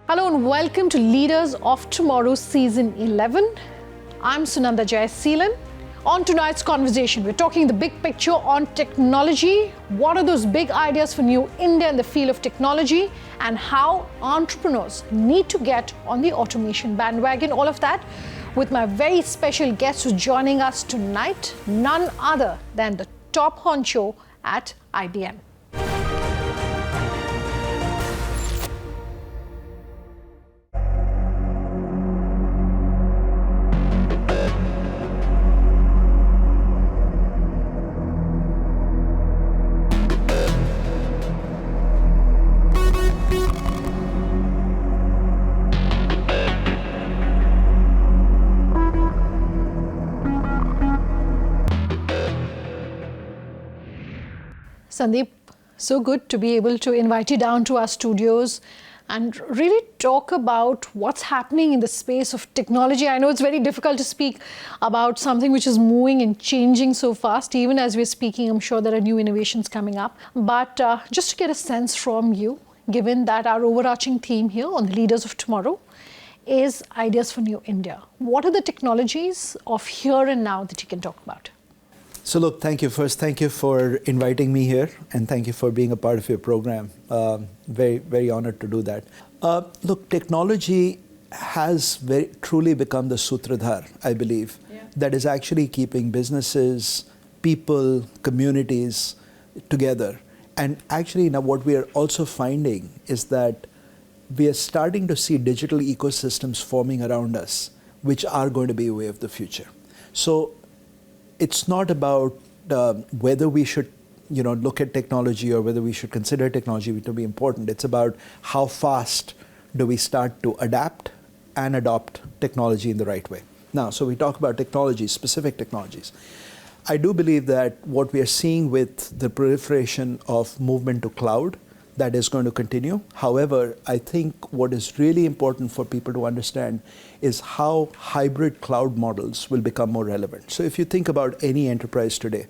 Hello and welcome to Leaders of Tomorrow Season 11. I'm Sunanda Jayaseelan. On tonight's conversation, we're talking the big picture on technology. What are those big ideas for New India in the field of technology and how entrepreneurs need to get on the automation bandwagon? All of that with my very special guest who's joining us tonight, none other than the top honcho at IBM. Sandip, so good to be able to invite you down to our studios and really talk about what's happening in the space of technology. I know it's very difficult to speak about something which is moving and changing so fast. Even as we're speaking, I'm sure there are new innovations coming up. But just to get a sense from you, given that our overarching theme here on the Leaders of Tomorrow is Ideas for New India, what are the technologies of here and now that you can talk about? So look, thank you. First, thank you for inviting me here, and thank you for being a part of your program. Very, very honored to do that. Look, technology has truly become the sutradhar, I believe, that is actually keeping businesses, people, communities together. And actually now what we are also finding is that we are starting to see digital ecosystems forming around us, which are going to be a way of the future. So it's not about whether we should, look at technology or whether we should consider technology to be important. It's about how fast do we start to adapt and adopt technology in the right way. Now, so we talk about technologies, specific technologies. I do believe that what we are seeing with the proliferation of movement to cloud, that is going to continue. However, I think what is really important for people to understand is how hybrid cloud models will become more relevant. So if you think about any enterprise today,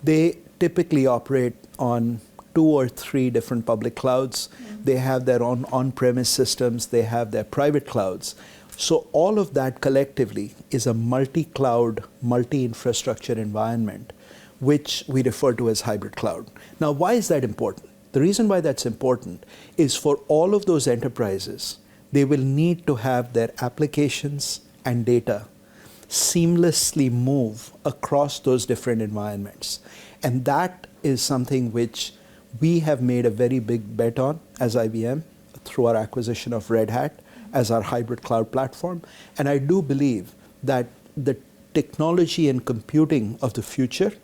they typically operate on 2 or 3 different public clouds. They have their own on-premise systems. They have their private clouds. So all of that collectively is a multi-cloud, multi-infrastructure environment, which we refer to as hybrid cloud. Now, why is that important? The reason why that's important is for all of those enterprises, they will need to have their applications and data seamlessly move across those different environments. And that is something which we have made a very big bet on as IBM through our acquisition of Red Hat as our hybrid cloud platform. And I do believe that the technology and computing of the future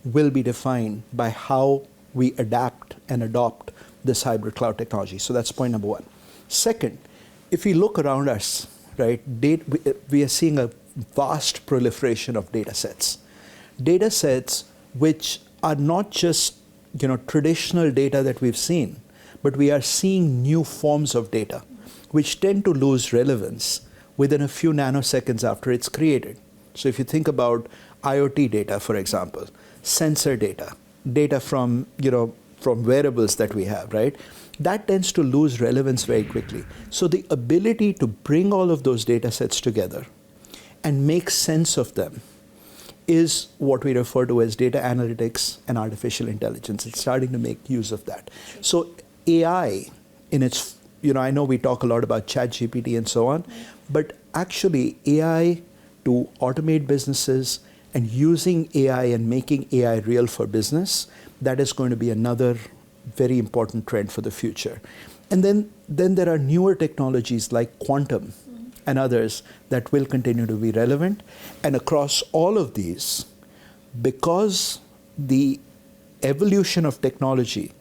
will be defined by how we adapt and adopt this hybrid cloud technology. So that's point number 1. Second, if we look around us, right, we are seeing a vast proliferation of data sets. Data sets which are not just traditional data that we've seen, but we are seeing new forms of data which tend to lose relevance within a few nanoseconds after it's created. So if you think about IoT data, for example, sensor data from wearables that we have, right? That tends to lose relevance very quickly. So the ability to bring all of those data sets together and make sense of them is what we refer to as data analytics and artificial intelligence. It's starting to make use of that. So AI in its, I know we talk a lot about ChatGPT and so on, but actually AI to automate businesses and using AI and making AI real for business, that is going to be another very important trend for the future. And then there are newer technologies like quantum and others that will continue to be relevant. And across all of these, because the evolution of technology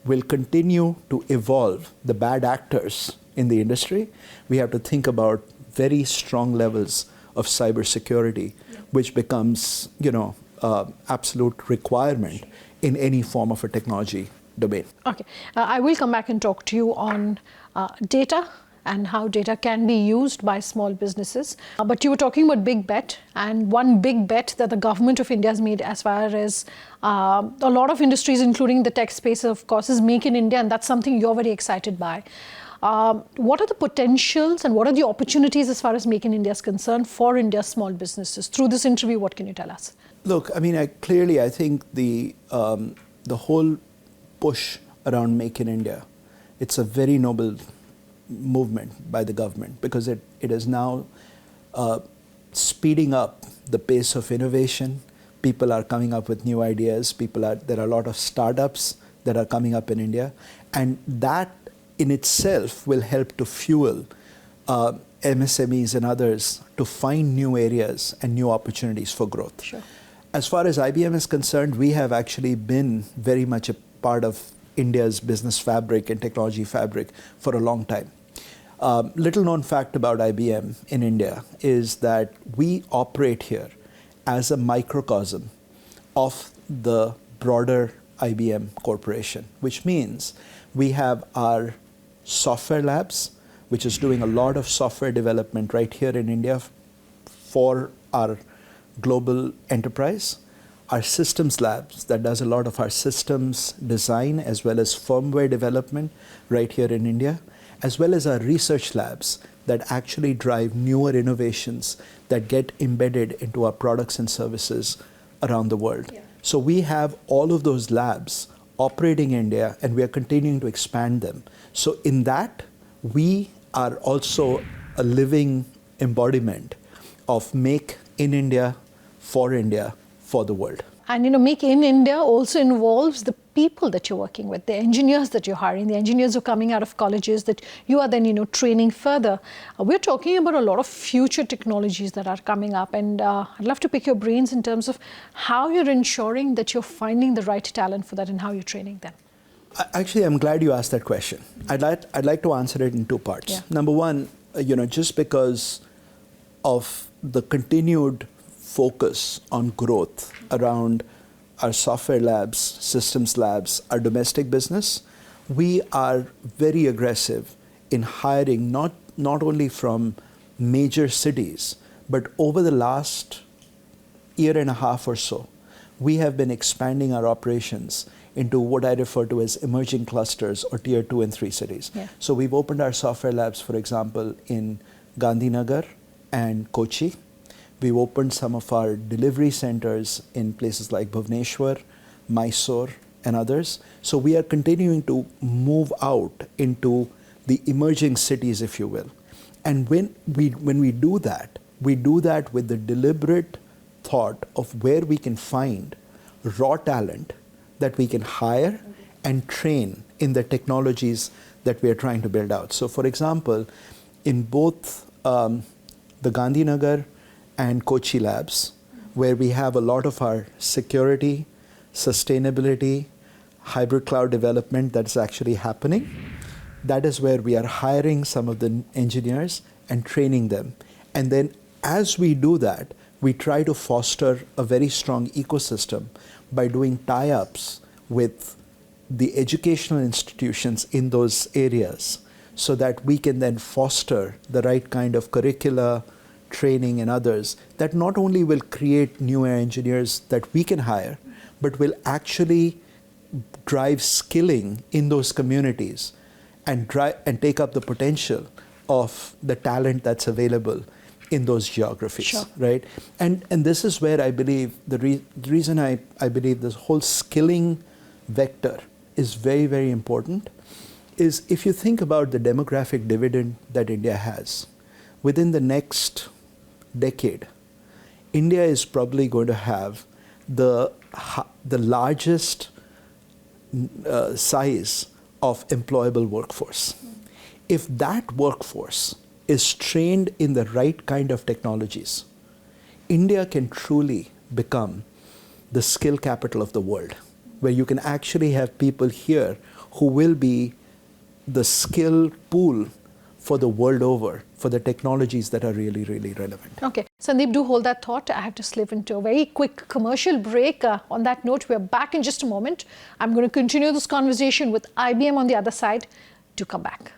will continue to evolve the bad actors in the industry, we have to think about very strong levels of cybersecurity, which becomes, absolute requirement in any form of a technology domain. Okay, I will come back and talk to you on data and how data can be used by small businesses. But you were talking about big bet, and one big bet that the government of India has made as far as a lot of industries, including the tech space, of course, is Make in India, and that's something you're very excited by. What are the potentials and what are the opportunities as far as Make in India is concerned for India's small businesses? Through this interview, what can you tell us? Look, I mean, I think the whole push around Make in India, it's a very noble movement by the government because it is now speeding up the pace of innovation. People are coming up with new ideas. There are a lot of startups that are coming up in India, and that in itself will help to fuel MSMEs and others to find new areas and new opportunities for growth. Sure. As far as IBM is concerned, we have actually been very much a part of India's business fabric and technology fabric for a long time. Little known fact about IBM in India is that we operate here as a microcosm of the broader IBM corporation, which means we have our software labs, which is doing a lot of software development right here in India for our global enterprise. Our systems labs that does a lot of our systems design as well as firmware development right here in India, as well as our research labs that actually drive newer innovations that get embedded into our products and services around the world. Yeah. So we have all of those labs operating in India, and we are continuing to expand them. So in that, we are also a living embodiment of Make in India, for the world. And Make in India also involves the people that you're working with, the engineers that you're hiring, the engineers who are coming out of colleges that you are then training further. We're talking about a lot of future technologies that are coming up, and I'd love to pick your brains in terms of how you're ensuring that you're finding the right talent for that and how you're training them. Actually, I'm glad you asked that question. I'd like to answer it in two parts. Yeah. Number one, just because of the continued focus on growth around our software labs, systems labs, our domestic business, we are very aggressive in hiring not only from major cities, but over the last year and a half or so, we have been expanding our operations into what I refer to as emerging clusters or tier 2 and 3 cities. Yeah. So we've opened our software labs, for example, in Gandhinagar and Kochi. We've opened some of our delivery centers in places like Bhubaneswar, Mysore, and others. So we are continuing to move out into the emerging cities, if you will. And when we do that with the deliberate thought of where we can find raw talent that we can hire and train in the technologies that we are trying to build out. So for example, in both the Gandhinagar and Kochi labs, where we have a lot of our security, sustainability, hybrid cloud development that's actually happening, that is where we are hiring some of the engineers and training them. And then as we do that, we try to foster a very strong ecosystem by doing tie-ups with the educational institutions in those areas so that we can then foster the right kind of curricula, training and others that not only will create new engineers that we can hire, but will actually drive skilling in those communities and take up the potential of the talent that's available in those geographies. Sure. Right? And this is where I believe the reason I believe this whole skilling vector is very, very important is if you think about the demographic dividend that India has, within the next decade, India is probably going to have the largest size of employable workforce. If that workforce is trained in the right kind of technologies, India can truly become the skill capital of the world, where you can actually have people here who will be the skill pool for the world over, for the technologies that are really, really relevant. Okay. Sandip, do hold that thought. I have to slip into a very quick commercial break. On that note, we're back in just a moment. I'm going to continue this conversation with IBM on the other side. Do come back.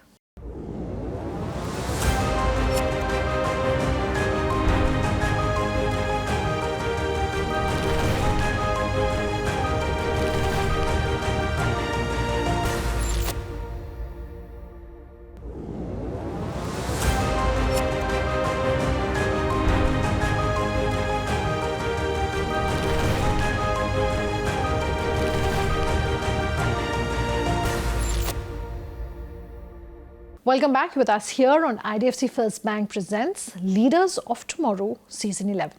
Welcome back with us here on IDFC First Bank presents Leaders of Tomorrow, Season 11.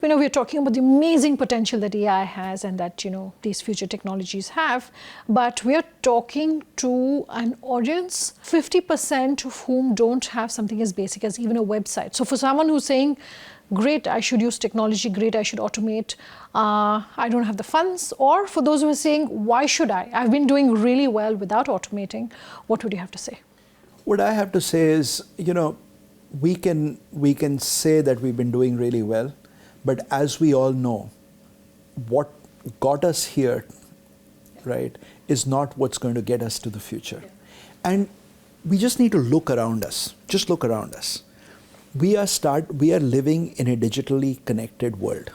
We're talking about the amazing potential that AI has and that, these future technologies have. But we are talking to an audience, 50% of whom don't have something as basic as even a website. So for someone who's saying, great, I should use technology, great, I should automate, I don't have the funds. Or for those who are saying, why should I? I've been doing really well without automating. What would you have to say? What I have to say is, we can say that we've been doing really well. But as we all know, what got us here, right, is not what's going to get us to the future. Yeah. And we just need to look around us. Just look around us. We are living in a digitally connected world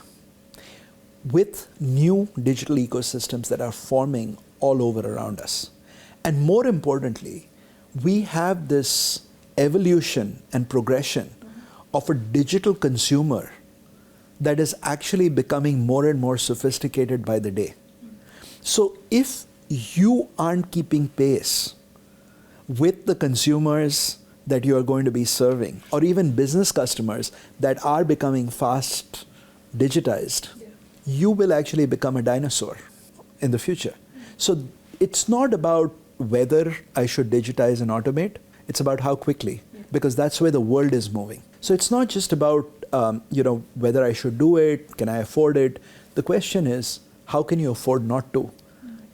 with new digital ecosystems that are forming all over around us. And more importantly, we have this evolution and progression of a digital consumer that is actually becoming more and more sophisticated by the day. So if you aren't keeping pace with the consumers that you are going to be serving, or even business customers that are becoming fast digitized, you will actually become a dinosaur in the future. So it's not about whether I should digitize and automate, it's about how quickly, because that's where the world is moving. So it's not just about whether I should do it, can I afford it? The question is, how can you afford not to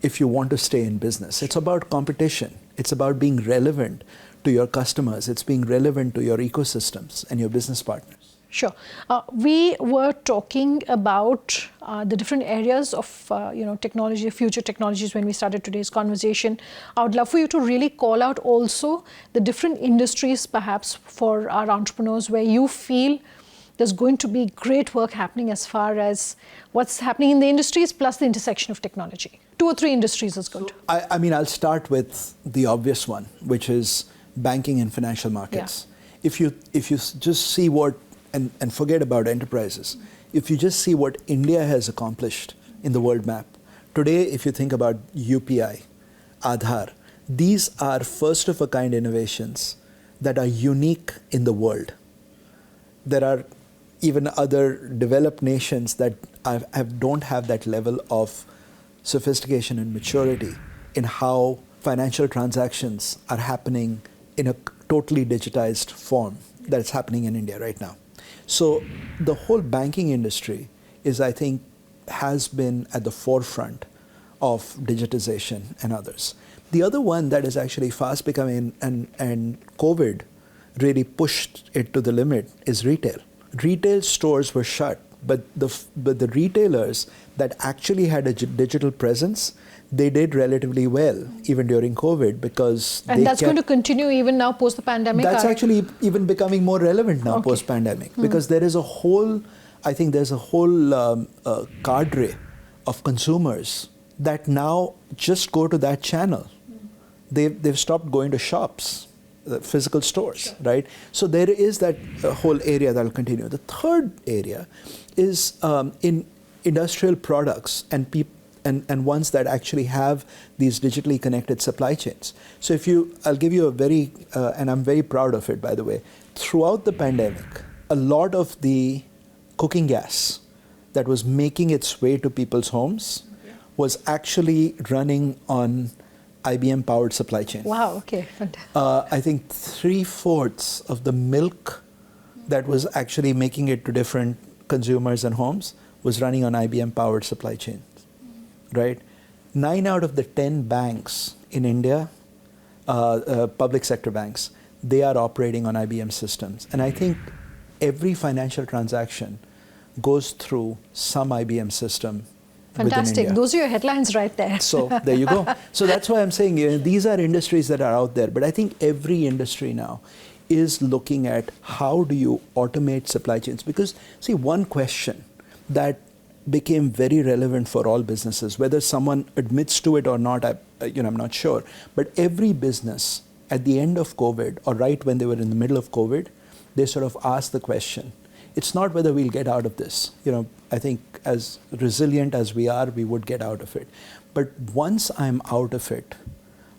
if you want to stay in business? It's about competition. It's about being relevant to your customers. It's being relevant to your ecosystems and your business partners. Sure. We were talking about the different areas of technology, future technologies when we started today's conversation. I would love for you to really call out also the different industries perhaps for our entrepreneurs where you feel there's going to be great work happening as far as what's happening in the industries plus the intersection of technology. 2 or 3 industries is good. I'll start with the obvious one, which is banking and financial markets. Yeah. If you just see what, and forget about enterprises, if you just see what India has accomplished in the world map. Today, if you think about UPI, Aadhaar, these are first of a kind innovations that are unique in the world. There are even other developed nations that don't have that level of sophistication and maturity in how financial transactions are happening in a totally digitized form that's happening in India right now. So the whole banking industry I think, has been at the forefront of digitization and others. The other one that is actually fast becoming, and COVID really pushed it to the limit, is retail. Retail stores were shut, but the retailers that actually had a digital presence, they did relatively well even during COVID because that's going to continue even now post the pandemic. That's actually even becoming more relevant now post pandemic because there is a whole, I think there's a whole cadre of consumers that now just go to that channel. They've stopped going to shops, physical stores, right? So there is that whole area that will continue. The third area is in industrial products and ones that actually have these digitally connected supply chains. So I'll give you a very, and I'm very proud of it, by the way. Throughout the pandemic, a lot of the cooking gas that was making its way to people's homes was actually running on IBM powered supply chain. Wow, okay, fantastic. I think 3/4 of the milk that was actually making it to different consumers and homes was running on IBM powered supply chains, right? 9 out of the 10 banks in India, public sector banks, they are operating on IBM systems. And I think every financial transaction goes through some IBM system. Fantastic. Those are your headlines right there. So there you go. So that's why I'm saying these are industries that are out there. But I think every industry now is looking at how do you automate supply chains. Because see, one question that became very relevant for all businesses, whether someone admits to it or not, I'm not sure. But every business at the end of COVID or right when they were in the middle of COVID, they sort of asked the question, it's not whether we'll get out of this. I think as resilient as we are, we would get out of it. But once I'm out of it,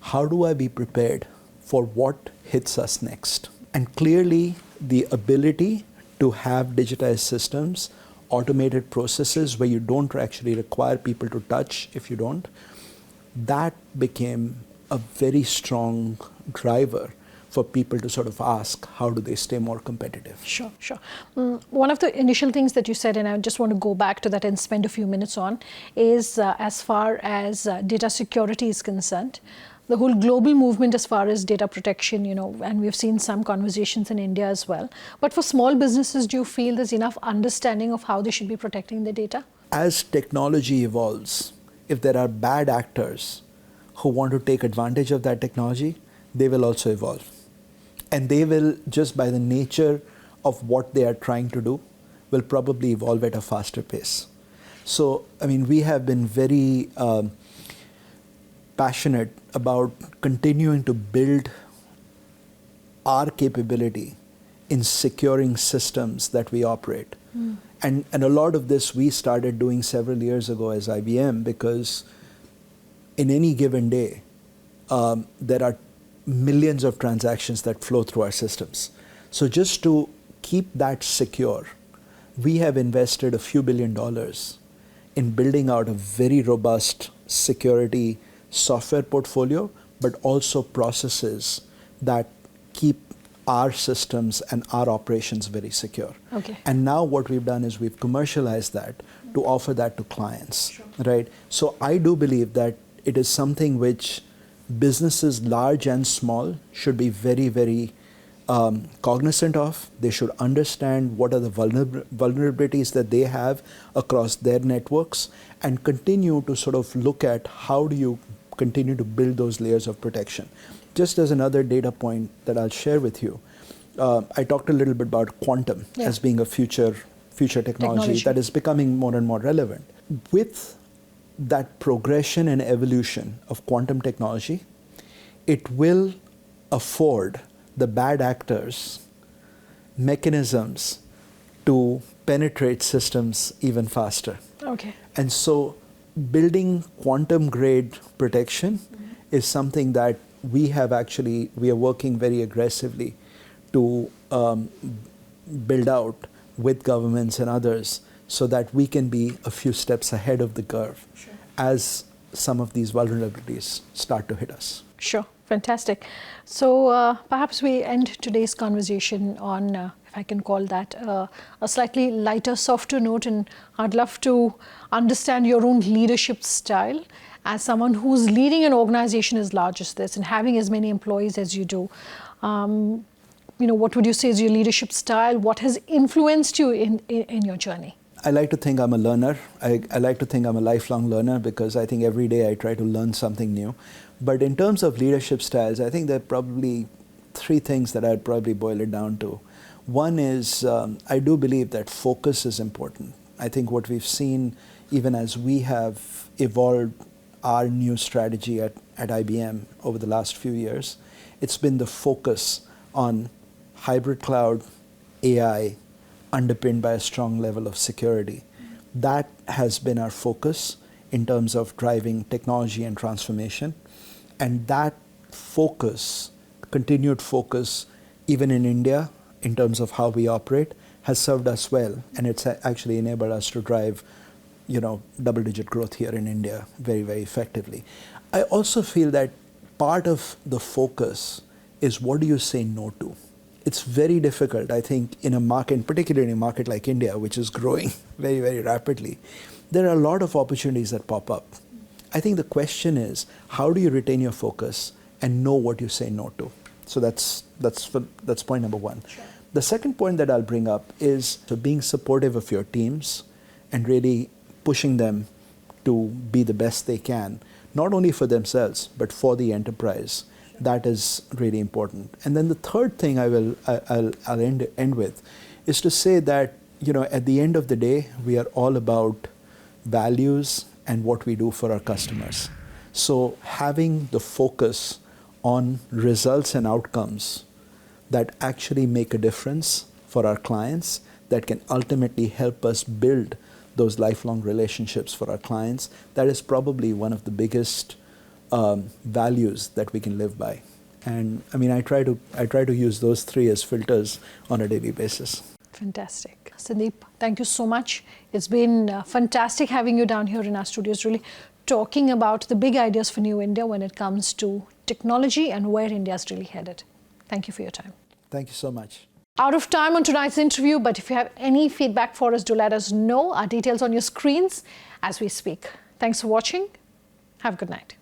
how do I be prepared for what hits us next? And clearly, the ability to have digitized systems, automated processes where you don't actually require people to touch if you don't, that became a very strong driver for people to sort of ask, how do they stay more competitive? Sure, sure. One of the initial things that you said, and I just want to go back to that and spend a few minutes on, is as far as data security is concerned, the whole global movement as far as data protection, and we've seen some conversations in India as well. But for small businesses, do you feel there's enough understanding of how they should be protecting their data? As technology evolves, if there are bad actors who want to take advantage of that technology, they will also evolve. And they will, just by the nature of what they are trying to do, will probably evolve at a faster pace. So, we have been very passionate about continuing to build our capability in securing systems that we operate. And a lot of this we started doing several years ago as IBM, because in any given day, there are millions of transactions that flow through our systems. So just to keep that secure, we have invested a few $1 billion in building out a very robust security software portfolio, but also processes that keep our systems and our operations very secure. Okay. And now what we've done is we've commercialized that to offer that to clients, Sure. right? So I do believe that it is something which businesses large and small should be very, very cognizant of. They should understand what are the vulnerabilities that they have across their networks, and continue to sort of look at how do you continue to build those layers of protection. Just as another data point that I'll share with you, I talked a little bit about quantum as being a future technology that is becoming more and more relevant. With that progression and evolution of quantum technology, it will afford the bad actors mechanisms to penetrate systems even faster. Okay. And so building quantum grade protection is something that we are working very aggressively to build out with governments and others, so that we can be a few steps ahead of the curve as some of these vulnerabilities start to hit us. Sure, fantastic. So perhaps we end today's conversation on, if I can call that, a slightly lighter, softer note, and I'd love to understand your own leadership style as someone who's leading an organization as large as this and having as many employees as you do. What would you say is your leadership style? What has influenced you in your journey? I like to think I'm a learner. I like to think I'm a lifelong learner, because I think every day I try to learn something new. But in terms of leadership styles, I think there are probably three things that I'd probably boil it down to. One is I do believe that focus is important. I think what we've seen, even as we have evolved our new strategy at IBM over the last few years, it's been the focus on hybrid cloud, AI, underpinned by a strong level of security. That has been our focus in terms of driving technology and transformation. And that focus, continued focus, even in India, in terms of how we operate, has served us well. And it's actually enabled us to drive, double-digit growth here in India very, very effectively. I also feel that part of the focus is, what do you say no to? It's very difficult, I think, in a market, particularly in a market like India, which is growing very, very rapidly. There are a lot of opportunities that pop up. I think the question is, how do you retain your focus and know what you say no to? So that's point number one. Sure. The second point that I'll bring up is being supportive of your teams and really pushing them to be the best they can, not only for themselves, but for the enterprise. That is really important. And then the third thing I'll end with is to say that, at the end of the day, we are all about values and what we do for our customers. So having the focus on results and outcomes that actually make a difference for our clients, that can ultimately help us build those lifelong relationships for our clients, that is probably one of the biggest values that we can live by. And I mean, I try to use those three as filters on a daily basis. Fantastic. Sandip, thank you so much. It's been fantastic having you down here in our studios, really talking about the big ideas for New India when it comes to technology and where India is really headed. Thank you for your time. Thank you so much. Out of time on tonight's interview, but if you have any feedback for us, do let us know. Our details on your screens as we speak. Thanks for watching. Have a good night.